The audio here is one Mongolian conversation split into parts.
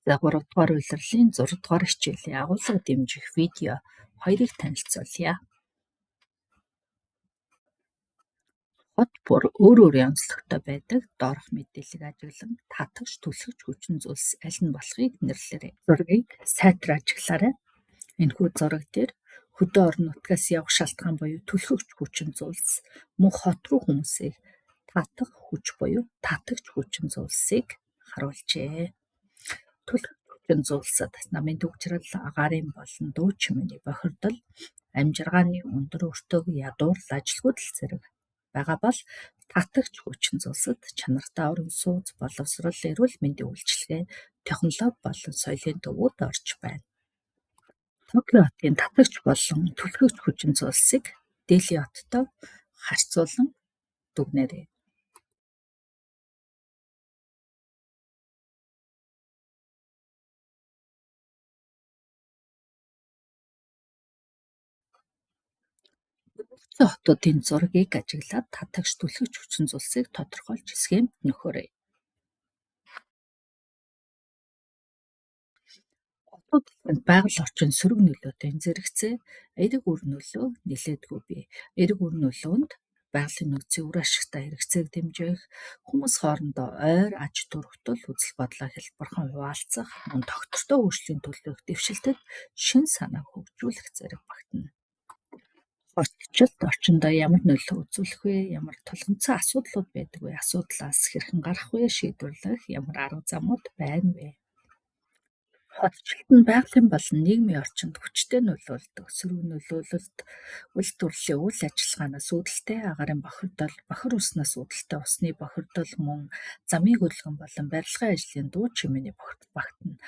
За 3 дугаар улирлын 6 дугаар хичээлийн агуулга дэмжих видео 2-ыг танилцуулъя. Хот бүр өөр өөрийн онцлогтой байдаг. Доорх мэдээллийг ажиглан татагч, түлхэгч, хүчин зүйлс аль нь болохыг нэрлээрэй. Зургийг сайтар ажиглаарай. Энэхүү зураг дээр хөдөө орон нутгаас явах шалтгаан буюу түлхэгч хүчин зүйлс мөн хот руу хүмүүсийг татах хүч буюу татагч хүчин зүйлсийг харуулжээ. Түлхэгч хүчин зүйлсад намын төгжрөл, агаарын болон дуу чимээний бохирдол, амжиргааны өндөр өртөг, ядуур, ажилгүйдэл зэрэг байгаа бол татагч хүчин зүйлсад чанартай орон сууц, боловсрол, эрүүл мэндийн үйлчилгээ, технологи болон соёлын төвүүд орж байна. Токио хотын татагч болон түлхэгч хүчин зүйлсийг Дели хоттой харьцуулан дүгнээрэй. Бүгд хотуудын зургийг ажиглаад татагч, түлхэгч хүчин зүйлсийг тодорхойлж схемд нөхөөрэй. Хотууд байгаль орчин сөрөг нөлөөтэй зэрэгцээ эерэг үр нөлөө нэлээдгүй бий. Эерэг үр нөлөөнд байгалийн нөөцийн үр ашигтай хэрэгцээг дэмжих, хүмүүс хоорондоо ойр аж төрхтөл үзэл бодлоо хэлбэрхэн хуваалцах, мөн тогтвортой өөрчлөлийн төлөөх дэвшилтэд шин санаа хөгжүүлэх зэрэг багтана. Хотчлд орчиндөө ямар нөлөө үзүүлэх вэ? Ямар тулгымцсан асуудлууд байдаг вэ? Асуудлаас хэрхэн гарах вэ? Шийдвэрлэх ямар арга замууд байна вэ? Хотчлт нь байгалийн болон нийгмийн орчинд хүчтэй нөлөөлдөг. Сөрөг нөлөөлөлт үйл төрлийн үйл ажиллагаанаас үүдэлтэй агаарын бохирдол, бохир уснаас үүдэлтэй усны бохирдол мөн замын хөдөлгөөн болон барилгын ажлын дуу чимээний бохирдол багтана.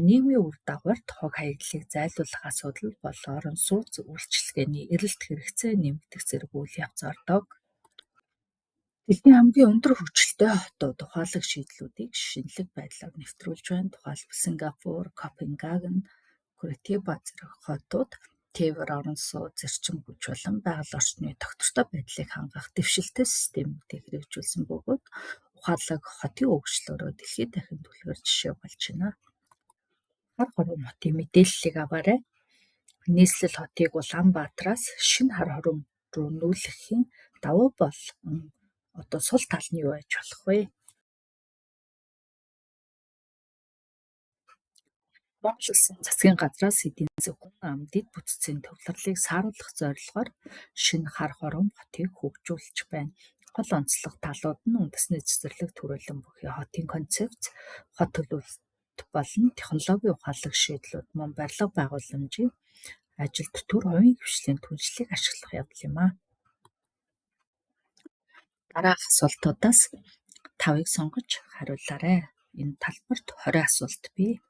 Нийгмийн үр дагаварт хог хаягдлыг зайлуулах асуудал бол орон сууц үйлчилгээний эрэлт хэрэгцээ нэмэгдэх зэрэг үйл явц ордог. Дэлхийн хамгийн өндөр хүчтэй хотууд ухаалаг шийдлүүдийг шинэлэг байдлаар нэвтрүүлж байна. Тухайлбал Сингапур, Копенгаген, Куритиба зэрэг хотууд тээвэр орон сууц, эрчим хүч болон байгаль орчны тогтвортой байдлыг хангах дэвшилтэй системүүдийг хэрэгжүүлсэн бөгөөд ухаалаг хотын хөгжлөөрөө дэлхийд дахин түлхэр жишээ болж байна. Хар хором хотын мэдээллийг аваарай. Нийслэл хотыг Улаанбаатараас шинэ хар хором руу нүүлгэхийн давуу бол сул тал нь юу байж болох вэ? Монгол Улсын засгийн газраас эдийн засгийн хүн ам, дэд бүтцийн төвлөрлийг сааруулах зорилгоор шинэ хар хором хотыг хөгжүүлж байна. Гол онцлог талууд нь үндэсний цэцэрлэг төрөлн бүхий хотын концепц, хот төлөвлөлт болон технологийн ухаалаг шийдлүүд мөн барилга байгууламжийн ажилд төр хувийн хвшлийн түншлийг ашиглах явдал юм а. Дараах асуултуудаас 5-ыг сонгож хариулаарай. Энэ талбарт 20 асуулт бий.